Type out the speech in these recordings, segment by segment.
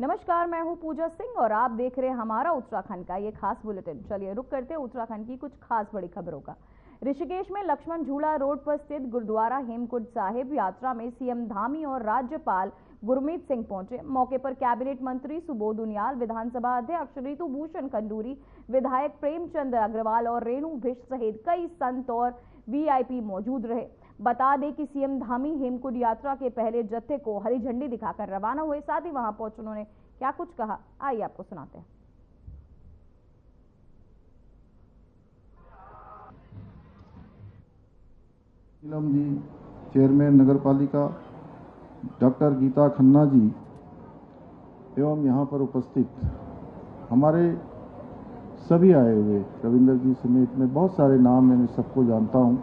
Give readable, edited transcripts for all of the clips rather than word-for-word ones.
नमस्कार, मैं हूं पूजा सिंह और आप देख रहे हैं हमारा उत्तराखंड का ये खास बुलेटिन। चलिए रुक करते हैं उत्तराखंड की कुछ खास बड़ी खबरों का। ऋषिकेश में लक्ष्मण झूला रोड पर स्थित गुरुद्वारा हेमकुंड साहिब यात्रा में सीएम धामी और राज्यपाल गुरमीत सिंह पहुंचे। मौके पर कैबिनेट मंत्री सुबोध उनियाल, विधानसभा अध्यक्ष ऋतु भूषण खंडूरी, विधायक प्रेमचंद अग्रवाल और रेणु भिष्ट सहित कई संत और वीआईपी मौजूद रहे। बता दें कि सीएम धामी हेमकुंड यात्रा के पहले जत्थे को हरी झंडी दिखाकर रवाना हुए। साथ ही वहां पहुंच उन्होंने क्या कुछ कहा, आइए आपको सुनाते हैं। नीलम जी, चेयरमैन नगर पालिका, डॉक्टर गीता खन्ना जी एवं यहाँ पर उपस्थित हमारे सभी आए हुए, रविंद्र जी समेत में बहुत सारे नाम मैं सबको जानता हूँ,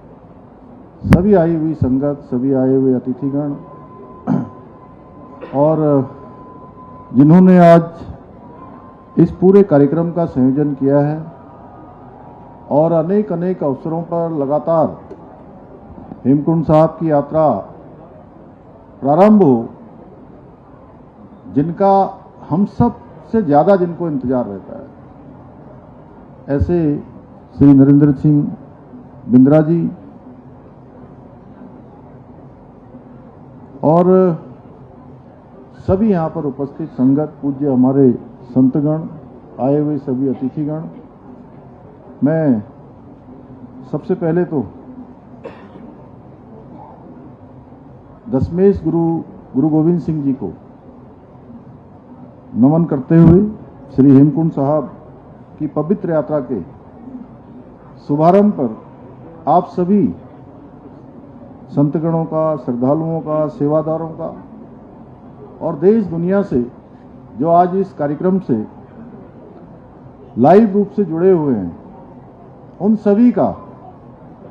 सभी आई हुई संगत, सभी आए हुए अतिथिगण और जिन्होंने आज इस पूरे कार्यक्रम का संयोजन किया है और अनेक अनेक अवसरों पर लगातार हेमकुंड साहब की यात्रा प्रारंभ हो, जिनका हम सब से ज्यादा जिनको इंतजार रहता है, ऐसे श्री नरेंद्र सिंह बिंद्रा जी और सभी यहाँ पर उपस्थित संगत, पूज्य हमारे संतगण, आए हुए सभी अतिथिगण। मैं सबसे पहले तो दशमेश गुरु गोविंद सिंह जी को नमन करते हुए श्री हेमकुंड साहब की पवित्र यात्रा के शुभारंभ पर आप सभी संतगणों का, श्रद्धालुओं का, सेवादारों का और देश दुनिया से जो आज इस कार्यक्रम से लाइव रूप से जुड़े हुए हैं, उन सभी का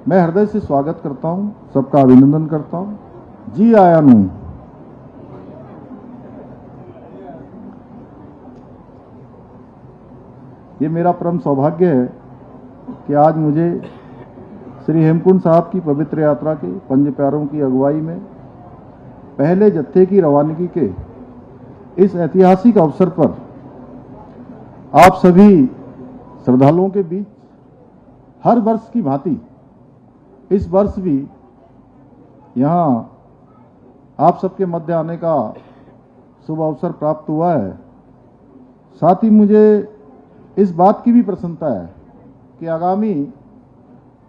मैं हृदय से स्वागत करता हूं, सबका अभिनंदन करता हूं। जी आया नू। ये मेरा परम सौभाग्य है कि आज मुझे श्री हेमकुंड साहब की पवित्र यात्रा के पंज प्यारों की अगुवाई में पहले जत्थे की रवानगी के इस ऐतिहासिक अवसर पर आप सभी श्रद्धालुओं के बीच हर वर्ष की भांति इस वर्ष भी यहां आप सबके मध्य आने का शुभ अवसर प्राप्त हुआ है। साथ ही मुझे इस बात की भी प्रसन्नता है कि आगामी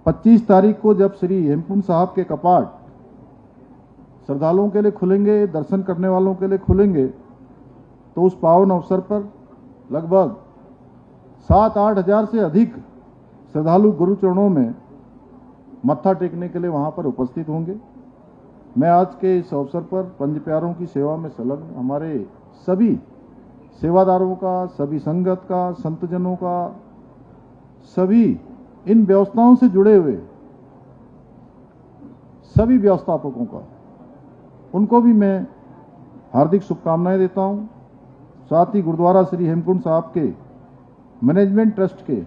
25 तारीख को जब श्री हेमकुंड साहब के कपाट श्रद्धालुओं के लिए खुलेंगे, दर्शन करने वालों के लिए खुलेंगे, तो उस पावन अवसर पर लगभग 7-8 हजार से अधिक श्रद्धालु गुरु चरणों में मत्था टेकने के लिए वहां पर उपस्थित होंगे। मैं आज के इस अवसर पर पंज प्यारों की सेवा में संलग्न हमारे सभी सेवादारों का, सभी संगत का, संतजनों का, सभी इन व्यवस्थाओं से जुड़े हुए सभी व्यवस्थापकों का, उनको भी मैं हार्दिक शुभकामनाएं देता हूं। साथ ही गुरुद्वारा श्री हेमकुंड साहब के मैनेजमेंट ट्रस्ट के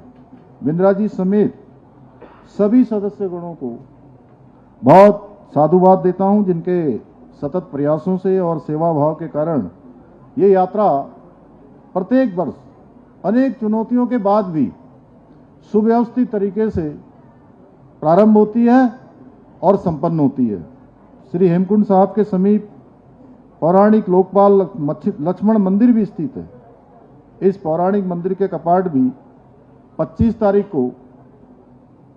बिंद्रा जी समेत सभी सदस्यगणों को बहुत साधुवाद देता हूं, जिनके सतत प्रयासों से और सेवा भाव के कारण ये यात्रा प्रत्येक वर्ष अनेक चुनौतियों के बाद भी सुव्यवस्थित तरीके से प्रारंभ होती है और संपन्न होती है। श्री हेमकुंड साहब के समीप पौराणिक लोकपाल लक्ष्मण मंदिर भी स्थित है। इस पौराणिक मंदिर के कपाट भी 25 तारीख को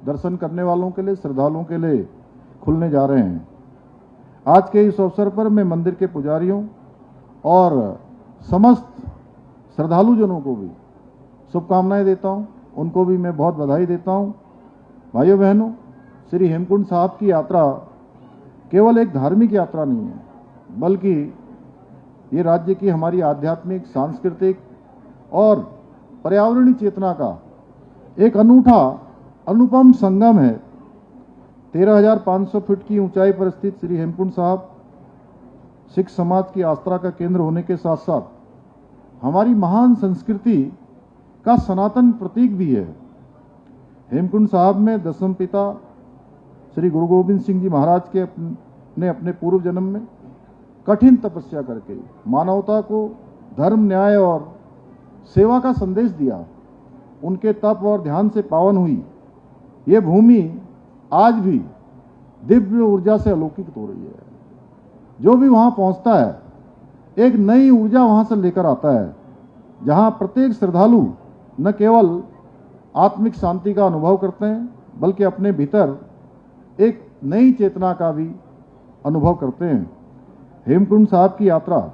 दर्शन करने वालों के लिए, श्रद्धालुओं के लिए खुलने जा रहे हैं। आज के इस अवसर पर मैं मंदिर के पुजारियों और समस्त श्रद्धालुजनों को भी शुभकामनाएं देता हूं, उनको भी मैं बहुत बधाई देता हूं। भाइयों बहनों, श्री हेमकुंड साहब की यात्रा केवल एक धार्मिक यात्रा नहीं है, बल्कि ये राज्य की हमारी आध्यात्मिक, सांस्कृतिक और पर्यावरणीय चेतना का एक अनूठा, अनुपम संगम है। 13,500 फीट की ऊंचाई पर स्थित श्री हेमकुंड साहब सिख समाज की आस्था का केंद्र होने के साथ साथ हमारी महान संस्कृति का सनातन प्रतीक भी है। हेमकुंड साहब में दसम पिता श्री गुरु गोविंद सिंह जी महाराज ने अपने पूर्व जन्म में कठिन तपस्या करके मानवता को धर्म, न्याय और सेवा का संदेश दिया, उनके तप और ध्यान से पावन हुई ये भूमि आज भी दिव्य ऊर्जा से अलौकित हो रही है। जो भी वहां पहुंचता है एक नई ऊर्जा वहां से लेकर आता है, जहां प्रत्येक श्रद्धालु न केवल आत्मिक शांति का अनुभव करते हैं बल्कि अपने भीतर एक नई चेतना का भी अनुभव करते हैं। हेमकुंड साहब की यात्रा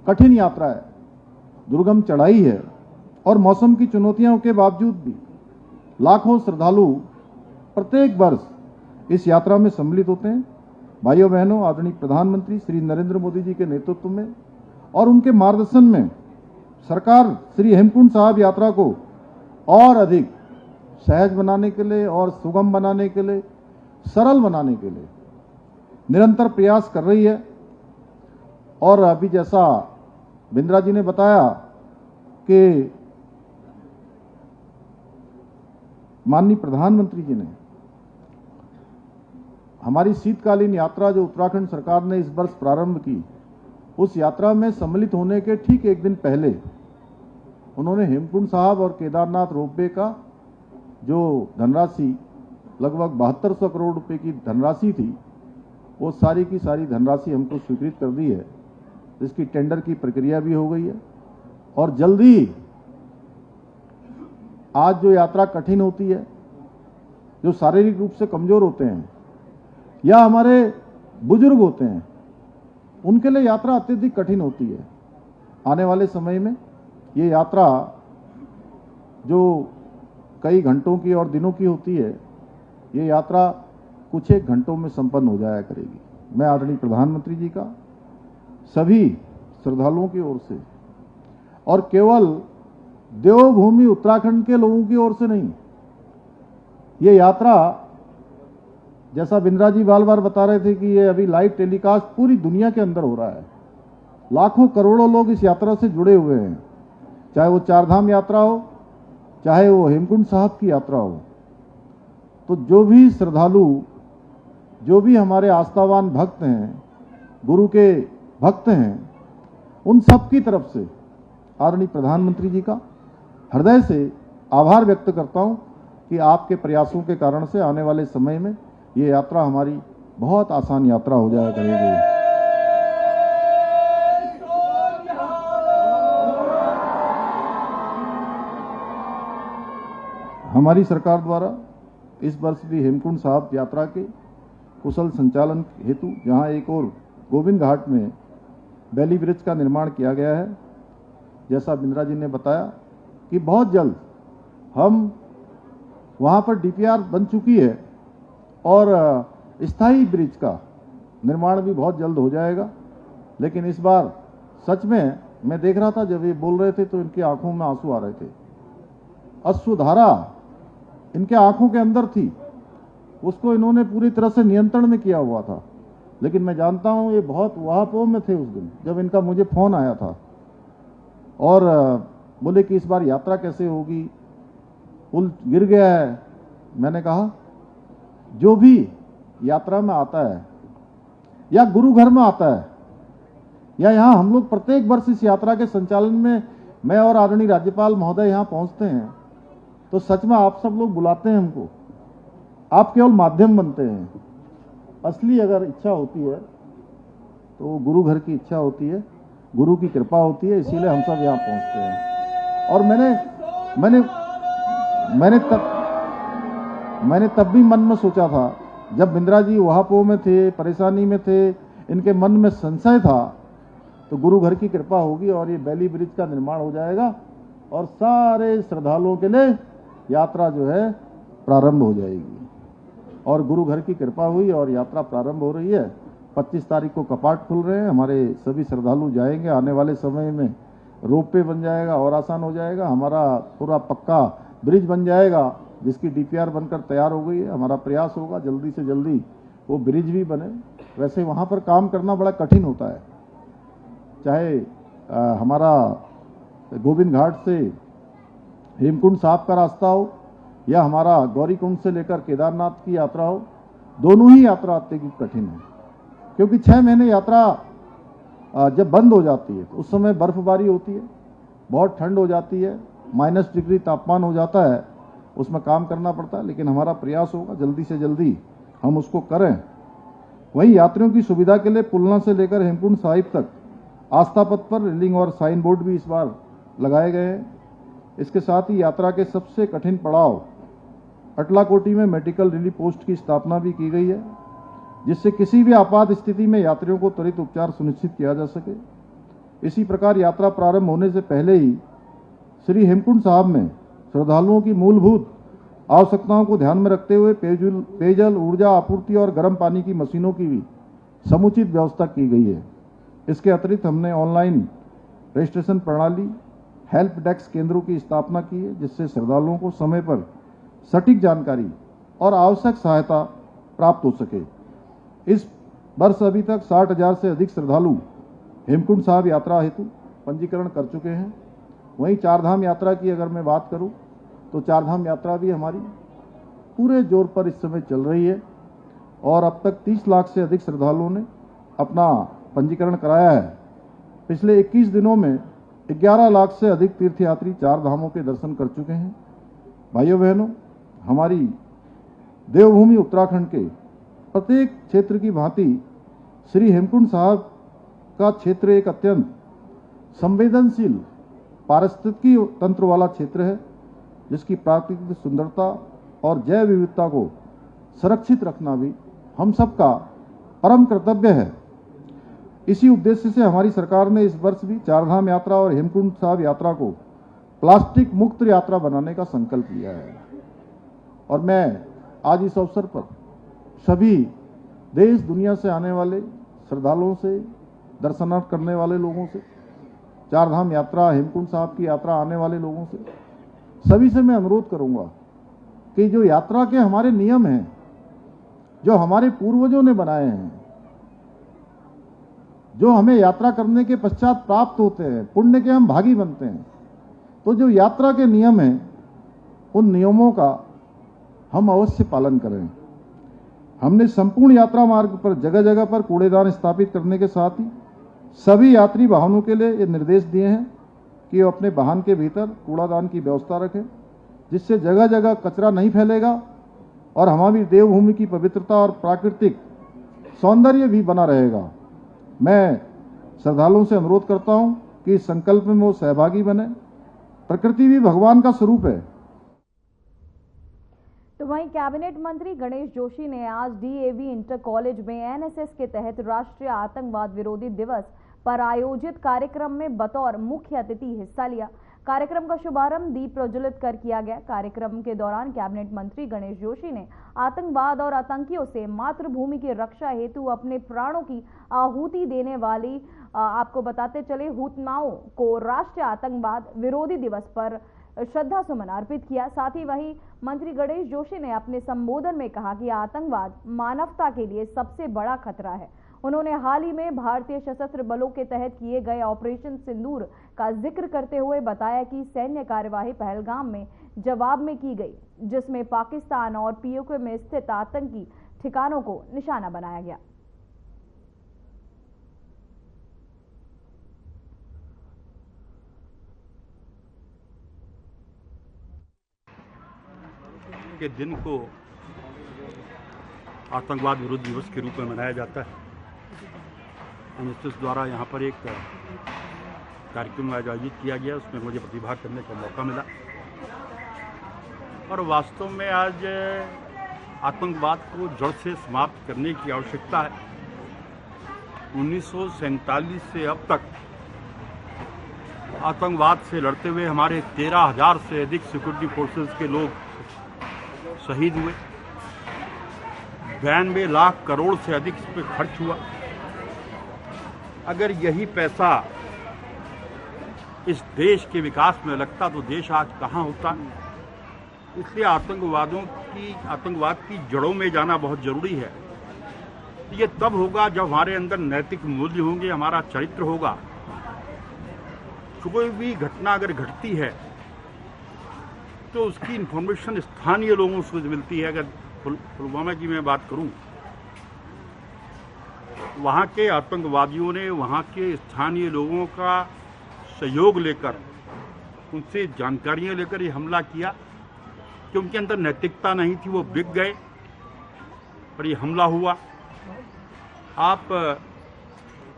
कठिन यात्रा है, दुर्गम चढ़ाई है और मौसम की चुनौतियों के बावजूद भी लाखों श्रद्धालु प्रत्येक वर्ष इस यात्रा में सम्मिलित होते हैं। भाइयों बहनों, आदरणीय प्रधानमंत्री श्री नरेंद्र मोदी जी के नेतृत्व में और उनके मार्गदर्शन में सरकार श्री हेमकुंड साहब यात्रा को और अधिक सहज बनाने के लिए और सुगम बनाने के लिए, सरल बनाने के लिए निरंतर प्रयास कर रही है। और अभी जैसा बिंद्रा जी ने बताया कि माननीय प्रधानमंत्री जी ने हमारी शीतकालीन यात्रा जो उत्तराखंड सरकार ने इस वर्ष प्रारंभ की, उस यात्रा में सम्मिलित होने के ठीक एक दिन पहले उन्होंने हेमकुंड साहब और केदारनाथ रोपवे का जो धनराशि लगभग 7200 करोड़ रुपए की धनराशि थी, वो सारी की सारी धनराशि हमको स्वीकृत कर दी है। इसकी टेंडर की प्रक्रिया भी हो गई है और जल्दी आज जो यात्रा कठिन होती है, जो शारीरिक रूप से कमजोर होते हैं या हमारे बुजुर्ग होते हैं, उनके लिए यात्रा अत्यधिक कठिन होती है। आने वाले समय में ये यात्रा जो कई घंटों की और दिनों की होती है, ये यात्रा कुछ एक घंटों में संपन्न हो जाया करेगी। मैं आदरणीय प्रधानमंत्री जी का सभी श्रद्धालुओं की ओर से और केवल देवभूमि उत्तराखंड के लोगों की ओर से नहीं, ये यात्रा जैसा बिंद्रा जी बार बार बता रहे थे कि ये अभी लाइव टेलीकास्ट पूरी दुनिया के अंदर हो रहा है। लाखों करोड़ों लोग इस यात्रा से जुड़े हुए हैं, चाहे वो चारधाम यात्रा हो, चाहे वो हेमकुंड साहब की यात्रा हो। तो जो भी श्रद्धालु, जो भी हमारे आस्थावान भक्त हैं, गुरु के भक्त हैं, उन सब की तरफ से आदरणीय प्रधानमंत्री जी का हृदय से आभार व्यक्त करता हूं कि आपके प्रयासों के कारण से आने वाले समय में ये यात्रा हमारी बहुत आसान यात्रा हो जाया करेगी। हमारी सरकार द्वारा इस वर्ष भी हेमकुंड साहब यात्रा के कुशल संचालन हेतु जहां एक और गोविंद घाट में बैली ब्रिज का निर्माण किया गया है, जैसा बिंद्रा जी ने बताया कि बहुत जल्द हम वहां पर डीपीआर बन चुकी है और स्थायी ब्रिज का निर्माण भी बहुत जल्द हो जाएगा। लेकिन इस बार सच में मैं देख रहा था, जब ये बोल रहे थे तो इनकी आंखों में आंसू आ रहे थे। अश्रुधारा इनके आंखों के अंदर थी, उसको इन्होंने पूरी तरह से नियंत्रण में किया हुआ था। लेकिन मैं जानता हूं ये बहुत वहापों में थे उस दिन जब इनका मुझे फोन आया था और बोले कि इस बार यात्रा कैसे होगी, पुल गिर गया है। मैंने कहा जो भी यात्रा में आता है या गुरु घर में आता है या यहाँ हम लोग प्रत्येक वर्ष इस यात्रा के संचालन में मैं और आदरणीय राज्यपाल महोदय यहाँ पहुंचते हैं, तो सच में आप सब लोग बुलाते हैं हमको, आप केवल माध्यम बनते हैं। असली अगर इच्छा होती है तो गुरु घर की इच्छा होती है, गुरु की कृपा होती है, इसीलिए हम सब यहाँ पहुंचते हैं। और मैंने तब भी मन में सोचा था, जब बिंद्रा जी वहापो में थे, परेशानी में थे, इनके मन में संशय था, तो गुरु घर की कृपा होगी और ये बैली ब्रिज का निर्माण हो जाएगा और सारे श्रद्धालुओं के लिए यात्रा जो है प्रारंभ हो जाएगी। और गुरु घर की कृपा हुई और यात्रा प्रारंभ हो रही है। 25 तारीख को कपाट खुल रहे हैं, हमारे सभी श्रद्धालु जाएंगे। आने वाले समय में रोपवे बन जाएगा और आसान हो जाएगा। हमारा पूरा पक्का ब्रिज बन जाएगा जिसकी डीपीआर बनकर तैयार हो गई है। हमारा प्रयास होगा जल्दी से जल्दी वो ब्रिज भी बने। वैसे वहाँ पर काम करना बड़ा कठिन होता है, चाहे हमारा गोविंद घाट से हेमकुंड साहब का रास्ता हो या हमारा गौरीकुंड से लेकर केदारनाथ की यात्रा हो, दोनों ही यात्रा अत्यधिक कठिन है, क्योंकि 6 महीने यात्रा जब बंद हो जाती है तो उस समय बर्फबारी होती है, बहुत ठंड हो जाती है, -डिग्री तापमान हो जाता है, उसमें काम करना पड़ता है। लेकिन हमारा प्रयास होगा जल्दी से जल्दी हम उसको करें। वहीं यात्रियों की सुविधा के लिए पुलना से लेकर हेमकुंड साहिब तक आस्था पथ पर रेलिंग और साइन बोर्ड भी इस बार लगाए गए हैं। इसके साथ ही यात्रा के सबसे कठिन पड़ाव अटलाकोटी में मेडिकल रिलीफ पोस्ट की स्थापना भी की गई है, जिससे किसी भी आपात स्थिति में यात्रियों को त्वरित उपचार सुनिश्चित किया जा सके। इसी प्रकार यात्रा प्रारंभ होने से पहले ही श्री हेमकुंड साहिब में श्रद्धालुओं की मूलभूत आवश्यकताओं को ध्यान में रखते हुए पेयजल, ऊर्जा आपूर्ति और गर्म पानी की मशीनों की भी समुचित व्यवस्था की गई है। इसके अतिरिक्त हमने ऑनलाइन रजिस्ट्रेशन प्रणाली, हेल्प डेस्क केंद्रों की स्थापना की है, जिससे श्रद्धालुओं को समय पर सटीक जानकारी और आवश्यक सहायता प्राप्त हो सके। इस वर्ष अभी तक 60,000 से अधिक श्रद्धालु हेमकुंड साहिब यात्रा हेतु पंजीकरण कर चुके हैं। वहीं चारधाम यात्रा की अगर मैं बात करूं तो चारधाम यात्रा भी हमारी पूरे जोर पर इस समय चल रही है और अब तक 30 लाख से अधिक श्रद्धालुओं ने अपना पंजीकरण कराया है। पिछले 21 दिनों में 11 लाख से अधिक तीर्थयात्री चार धामों के दर्शन कर चुके हैं। भाइयों बहनों, हमारी देवभूमि उत्तराखंड के प्रत्येक क्षेत्र की भांति श्री हेमकुंड साहिब का क्षेत्र एक अत्यंत संवेदनशील पारिस्थितिकी तंत्र वाला क्षेत्र है, जिसकी प्राकृतिक सुंदरता और जैव विविधता को सुरक्षित रखना भी हम सबका परम कर्तव्य है। इसी उद्देश्य से हमारी सरकार ने इस वर्ष भी चारधाम यात्रा और हेमकुंड साहिब यात्रा को प्लास्टिक मुक्त यात्रा बनाने का संकल्प लिया है। और मैं आज इस अवसर पर सभी देश दुनिया से आने वाले श्रद्धालुओं से, दर्शनार्थ करने वाले लोगों से, चारधाम यात्रा, हेमकुंड साहिब की यात्रा आने वाले लोगों से, सभी से मैं अनुरोध करूंगा कि जो यात्रा के हमारे नियम हैं, जो हमारे पूर्वजों ने बनाए हैं, जो हमें यात्रा करने के पश्चात प्राप्त होते हैं, पुण्य के हम भागी बनते हैं, तो जो यात्रा के नियम हैं, उन नियमों का हम अवश्य पालन करें। हमने संपूर्ण यात्रा मार्ग पर जगह जगह पर कूड़ेदान स्थापित करने के साथ ही सभी यात्री वाहनों के लिए ये निर्देश दिए हैं कि वो अपने वाहन के भीतर कूड़ादान की व्यवस्था रखें, जिससे जगह जगह कचरा नहीं फैलेगा और हमारी देवभूमि की पवित्रता और प्राकृतिक सौंदर्य भी बना रहेगा। मैं श्रद्धालुओं से अनुरोध करता हूं कि इस संकल्प में वो सहभागी बने। प्रकृति भी भगवान का स्वरूप है। तो वहीं कैबिनेट मंत्री गणेश जोशी ने आज डीएवी इंटर कॉलेज में एनएसएस के तहत राष्ट्रीय आतंकवाद विरोधी दिवस पर आयोजित कार्यक्रम में बतौर मुख्य अतिथि हिस्सा लिया। कार्यक्रम का शुभारंभ दीप प्रज्वलित कर किया गया। कार्यक्रम के दौरान कैबिनेट मंत्री गणेश जोशी ने आतंकवाद और आतंकियों से मातृभूमि की रक्षा हेतु अपने प्राणों की आहुति देने वाली आपको बताते चले हुतात्माओं को राष्ट्रीय आतंकवाद विरोधी दिवस पर श्रद्धा सुमन अर्पित किया। साथ ही वही मंत्री गणेश जोशी ने अपने संबोधन में कहा कि आतंकवाद मानवता के लिए सबसे बड़ा खतरा है। उन्होंने हाल ही में भारतीय सशस्त्र बलों के तहत किए गए ऑपरेशन सिंदूर का जिक्र करते हुए बताया कि सैन्य कार्यवाही पहलगाम में जवाब में की गई, जिसमें पाकिस्तान और पीओके में स्थित आतंकी ठिकानों को निशाना बनाया गया। के दिन को आतंकवाद विरोधी दिवस के रूप में मनाया जाता है। एनएसएस द्वारा यहाँ पर एक कार्यक्रम आयोजित किया गया, उसमें मुझे प्रतिभाग करने का मौका मिला और वास्तव में आज आतंकवाद को जड़ से समाप्त करने की आवश्यकता है। 1947 से अब तक आतंकवाद से लड़ते हुए हमारे 13,000 से अधिक सिक्योरिटी फोर्सेस के लोग शहीद हुए। 92 लाख करोड़ से अधिक इस पर खर्च हुआ। अगर यही पैसा इस देश के विकास में लगता तो देश आज कहाँ होता। इसलिए आतंकवाद की जड़ों में जाना बहुत जरूरी है। ये तब होगा जब हमारे अंदर नैतिक मूल्य होंगे, हमारा चरित्र होगा। कोई भी घटना अगर घटती है तो उसकी इंफॉर्मेशन स्थानीय लोगों से मिलती है। अगर पुलवामा की मैं बात करूं, वहाँ के आतंकवादियों ने वहाँ के स्थानीय लोगों का सहयोग लेकर, उनसे जानकारियां लेकर ये हमला किया कि उनके अंदर नैतिकता नहीं थी, वो बिक गए और ये हमला हुआ। आप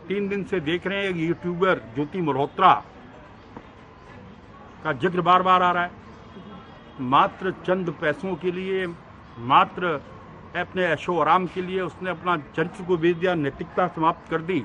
3 दिन से देख रहे हैं यूट्यूबर ज्योति मल्होत्रा का जिक्र बार बार आ रहा है। मात्र चंद पैसों के लिए, मात्र अपने ऐशो आराम के लिए उसने अपना चरित्र को बेच दिया, नैतिकता समाप्त कर दी।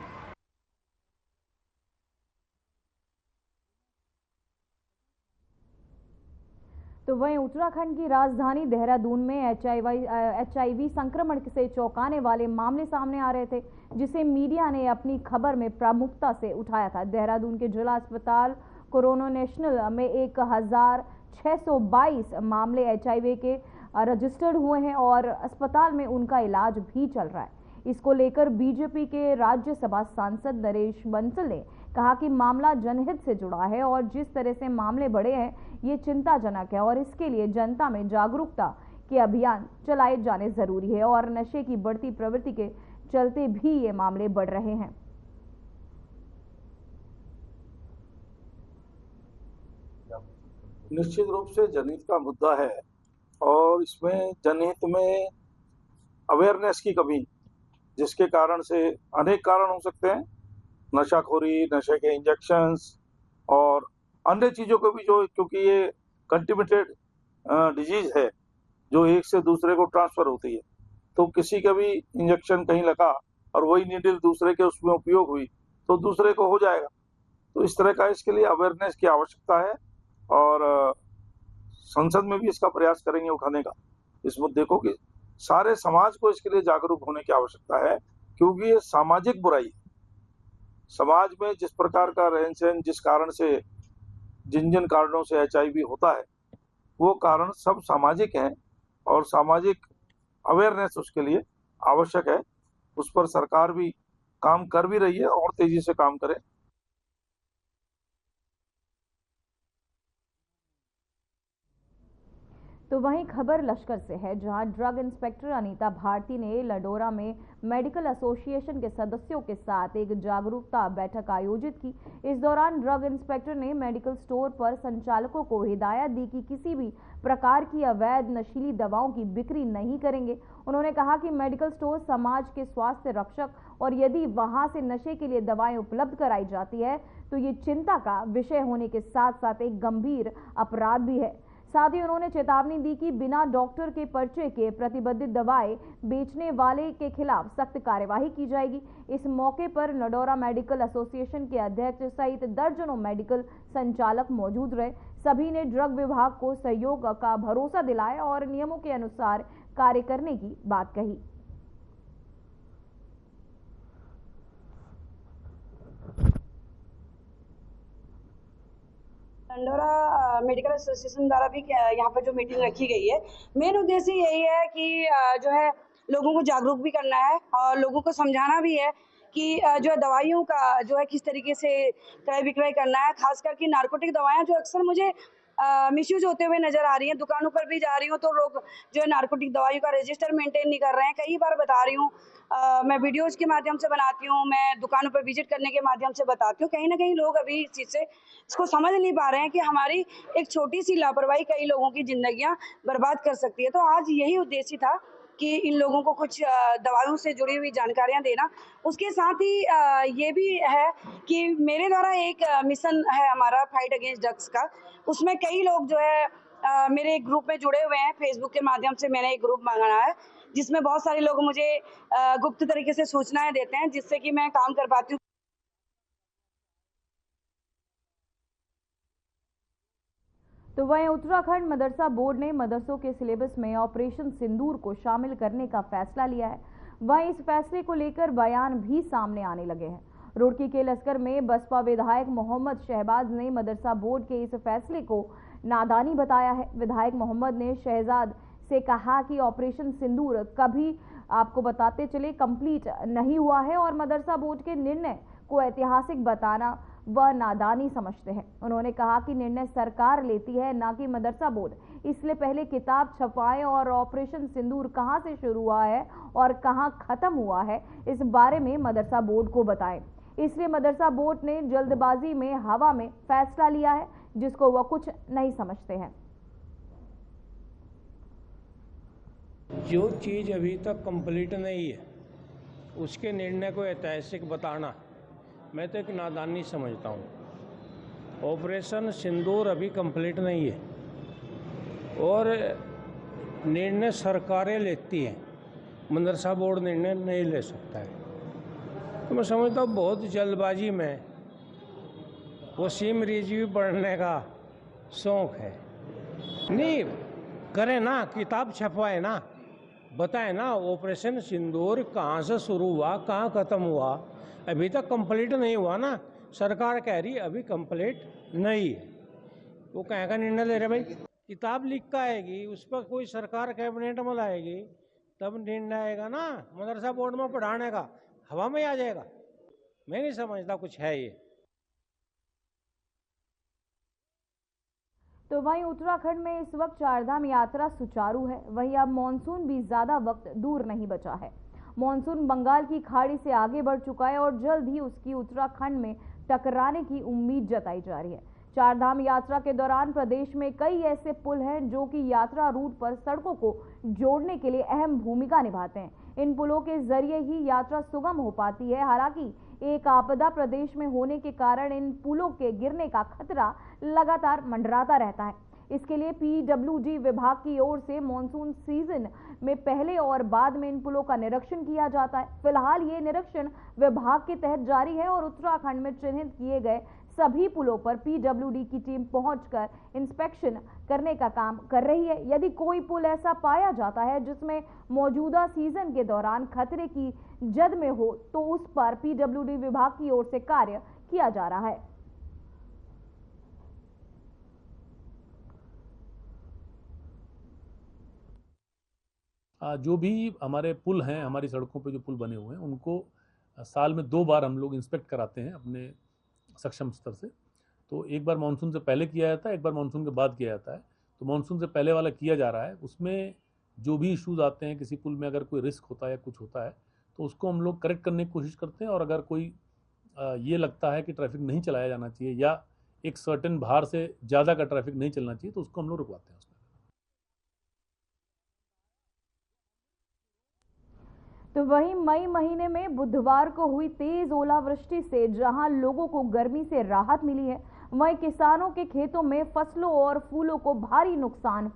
तो वहीं उत्तराखंड की राजधानी देहरादून में HIV संक्रमण से चौंकाने वाले मामले सामने आ रहे थे, जिसे मीडिया ने अपनी खबर में प्रमुखता से उठाया था। देहरादून के जिला अस्पताल कोरोना नेशनल में 1622 मामले HIV के रजिस्टर्ड हुए हैं और अस्पताल में उनका इलाज भी चल रहा है। इसको लेकर बीजेपी के राज्यसभा सांसद नरेश बंसल ने कहा कि मामला जनहित से जुड़ा है और जिस तरह से मामले बढ़े हैं ये चिंताजनक है और इसके लिए जनता में जागरूकता के अभियान चलाए जाने जरूरी है और नशे की बढ़ती प्रवृत्ति के चलते भी ये मामले बढ़ रहे हैं। निश्चित रूप से जनहित का मुद्दा है और इसमें जनहित में अवेयरनेस की कमी, जिसके कारण से अनेक कारण हो सकते हैं, नशाखोरी, नशे के इंजेक्शंस और अन्य चीजों को भी, जो क्योंकि ये कंटिन्यूटेड डिजीज है जो एक से दूसरे को ट्रांसफर होती है, तो किसी का भी इंजेक्शन कहीं लगा और वही नीडल दूसरे के उसमें उपयोग हुई तो दूसरे को हो जाएगा। तो इस तरह का इसके लिए अवेयरनेस की आवश्यकता है और संसद में भी इसका प्रयास करेंगे उठाने का इस मुद्दे को, कि सारे समाज को इसके लिए जागरूक होने की आवश्यकता है, क्योंकि ये सामाजिक बुराई है। समाज में जिस प्रकार का रहन सहन, जिस कारण से जिन जिन कारणों से HIV होता है, वो कारण सब सामाजिक हैं और सामाजिक अवेयरनेस उसके लिए आवश्यक है। उस पर सरकार भी काम कर भी रही है और तेजी से काम करे। तो वहीं खबर लश्कर से है, जहां ड्रग इंस्पेक्टर अनीता भारती ने लडोरा में मेडिकल एसोसिएशन के सदस्यों के साथ एक जागरूकता बैठक आयोजित की। इस दौरान ड्रग इंस्पेक्टर ने मेडिकल स्टोर पर संचालकों को हिदायत दी कि किसी भी प्रकार की अवैध नशीली दवाओं की बिक्री नहीं करेंगे। उन्होंने कहा कि मेडिकल स्टोर समाज के स्वास्थ्य रक्षक और यदि वहां से नशे के लिए दवाएं उपलब्ध कराई जाती है तो ये चिंता का विषय होने के साथ साथ एक गंभीर अपराध भी है। साथ ही उन्होंने चेतावनी दी कि बिना डॉक्टर के पर्चे के प्रतिबंधित दवाएं बेचने वाले के खिलाफ सख्त कार्यवाही की जाएगी। इस मौके पर लडोरा मेडिकल एसोसिएशन के अध्यक्ष सहित दर्जनों मेडिकल संचालक मौजूद रहे। सभी ने ड्रग विभाग को सहयोग का भरोसा दिलाया और नियमों के अनुसार कार्य करने की बात कही। लडोरा मेडिकल एसोसिएशन द्वारा भी यहाँ पर जो मीटिंग रखी गई है, मेन उद्देश्य यही है कि जो है लोगों को जागरूक भी करना है और लोगों को समझाना भी है कि जो है दवाइयों का जो है किस तरीके से क्रय विक्रय करना है। खास करके नार्कोटिक दवाएं जो अक्सर मुझे मिसयूज होते हुए नजर आ रही हैं। दुकानों पर भी जा रही हूँ तो लोग जो है नार्कोटिक दवाइयों का रजिस्टर मेंटेन नहीं कर रहे हैं। कई बार बता रही हूँ, मैं वीडियोज के माध्यम से बनाती हूँ, मैं दुकानों पर विजिट करने के माध्यम से बताती हूँ। कहीं ना कहीं लोग अभी इस चीज़ से इसको समझ नहीं पा रहे हैं कि हमारी एक छोटी सी लापरवाही कई लोगों की जिंदगियां बर्बाद कर सकती है। तो आज यही उद्देश्य था कि इन लोगों को कुछ दवाइयों से जुड़ी हुई जानकारियां देना। उसके साथ ही ये भी है कि मेरे द्वारा एक मिशन है हमारा फाइट अगेंस्ट ड्रग्स का। उसमें कई लोग जो है मेरे एक ग्रुप में जुड़े हुए हैं। फेसबुक के माध्यम से मैंने एक ग्रुप मंगाना है जिसमें बहुत सारे लोग मुझे गुप्त तरीके से सूचनाएं देते हैं, जिससे कि मैं काम कर पाती हूँ। तो वहीं उत्तराखंड मदरसा बोर्ड ने मदरसों के सिलेबस में ऑपरेशन सिंदूर को शामिल करने का फैसला लिया है। वहीं इस फैसले को लेकर बयान भी सामने आने लगे हैं। रुड़की के लश्कर में बसपा विधायक मोहम्मद शहबाज ने मदरसा बोर्ड के इस फैसले को नादानी बताया है। विधायक मोहम्मद ने शहजाद से कहा कि ऑपरेशन सिंदूर कभी आपको बताते चले कंप्लीट नहीं हुआ है और मदरसा बोर्ड के निर्णय को ऐतिहासिक बताना वह नादानी समझते हैं। उन्होंने कहा कि निर्णय सरकार लेती है, ना कि मदरसा बोर्ड, इसलिए पहले किताब छपवाएं और ऑपरेशन सिंदूर कहां से शुरू हुआ है और कहां खत्म हुआ है इस बारे में मदरसा बोर्ड को बताएं। इसलिए मदरसा बोर्ड ने जल्दबाजी में हवा में फैसला लिया है जिसको वह कुछ नहीं समझते हैं। जो चीज़ अभी तक कंप्लीट नहीं है उसके निर्णय को ऐतिहासिक बताना मैं तो एक नादानी समझता हूँ। ऑपरेशन सिंदूर अभी कंप्लीट नहीं है और निर्णय सरकारें लेती हैं, मदरसा बोर्ड निर्णय नहीं ले सकता है। तो मैं समझता हूँ बहुत जल्दबाजी में वसीम रिजवी पढ़ने का शौक़ है। नहीं करें ना, किताब छपवाए ना, बताएं ना ऑपरेशन सिंदूर कहाँ से शुरू हुआ, कहाँ ख़त्म हुआ। अभी तक कंप्लीट नहीं हुआ ना, सरकार कह रही अभी कंप्लीट नहीं है। वो कहाँ का निर्णय ले रहे भाई? किताब लिख कर आएगी, उस पर कोई सरकार कैबिनेट में लाएगी तब निर्णय आएगा ना। मदरसा बोर्ड में पढ़ाने का हवा में आ जाएगा। मैं नहीं समझता कुछ है ये। तो वहीं उत्तराखंड में इस वक्त चारधाम यात्रा सुचारू है। वहीं अब मानसून भी ज्यादा वक्त दूर नहीं बचा है। मानसून बंगाल की खाड़ी से आगे बढ़ चुका है और जल्द ही उसकी उत्तराखंड में टकराने की उम्मीद जताई जा रही है। चारधाम यात्रा के दौरान प्रदेश में कई ऐसे पुल हैं जो कि यात्रा रूट पर सड़कों को जोड़ने के लिए अहम भूमिका निभाते हैं। इन पुलों के जरिए ही यात्रा सुगम हो पाती है। हालांकि एक आपदा प्रदेश में होने के कारण इन पुलों के गिरने का खतरा लगातार मंडराता रहता है। इसके लिए पीडब्ल्यूडी विभाग की ओर से मॉनसून सीजन में पहले और बाद में इन पुलों का निरीक्षण किया जाता है। फिलहाल ये निरीक्षण विभाग के तहत जारी है और उत्तराखंड में चिन्हित किए गए सभी पुलों पर पीडब्ल्यूडी की टीम पहुंचकर इंस्पेक्शन करने का काम कर रही है। यदि कोई पुल ऐसा पाया जाता है जिसमें मौजूदा सीजन के दौरान खतरे की जद में हो तो उस पर पीडब्ल्यूडी विभाग की ओर से कार्य किया जा रहा है। जो भी हमारे पुल हैं, हमारी सड़कों पे जो पुल बने हुए हैं उनको साल में 2 बार हम लोग इंस्पेक्ट कराते हैं अपने सक्षम स्तर से। तो एक बार मानसून से पहले किया जाता है, एक बार मानसून के बाद किया जाता है। तो मानसून से पहले वाला किया जा रहा है, उसमें जो भी इश्यूज आते हैं, किसी पुल में अगर कोई रिस्क होता है या कुछ होता है तो उसको हम लोग करेक्ट करने की कोशिश करते हैं। और अगर कोई ये लगता है कि ट्रैफिक नहीं चलाया जाना चाहिए या एक सर्टेन भार से ज़्यादा का ट्रैफिक नहीं चलना चाहिए तो उसको हम लोग रुकवाते हैं उसमें। तो वहीं मई महीने में बुधवार को हुई तेज ओलावृष्टि से जहां लोगों को गर्मी से राहत मिली है, वहीं किसानों के खेतों में फसलों और फूलों को भारी नुकसान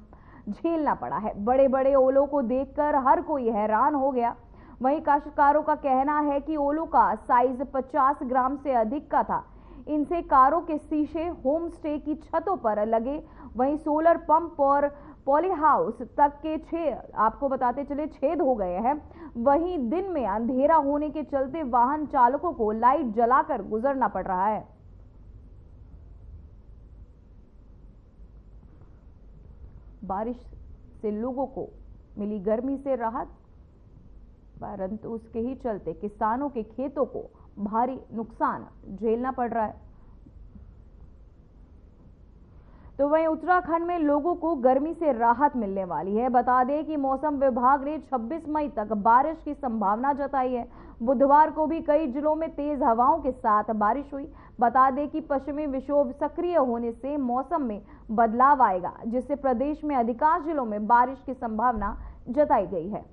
झेलना पड़ा है। बड़े बड़े ओलों को देखकर हर कोई हैरान हो गया। वहीं काश्तकारों का कहना है कि ओलों का साइज 50 ग्राम से अधिक का था। इनसे कारों के शीशे, होम स्टे की छतों पर लगे, वहीं सोलर पंप और पॉली हाउस तक के आपको बताते चले छेद हो गए हैं। वहीं दिन में अंधेरा होने के चलते वाहन चालकों को लाइट जलाकर गुजरना पड़ रहा है। बारिश से लोगों को मिली गर्मी से राहत, परंतु उसके ही चलते किसानों के खेतों को भारी नुकसान झेलना पड़ रहा है। तो वहीं उत्तराखंड में लोगों को गर्मी से राहत मिलने वाली है। बता दें कि मौसम विभाग ने 26 मई तक बारिश की संभावना जताई है। बुधवार को भी कई जिलों में तेज हवाओं के साथ बारिश हुई। बता दें कि पश्चिमी विक्षोभ सक्रिय होने से मौसम में बदलाव आएगा, जिससे प्रदेश में अधिकांश जिलों में बारिश की संभावना जताई गई है।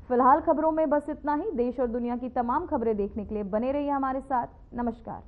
फिलहाल खबरों में बस इतना ही। देश और दुनिया की तमाम खबरें देखने के लिए बने रहिए हमारे साथ। नमस्कार।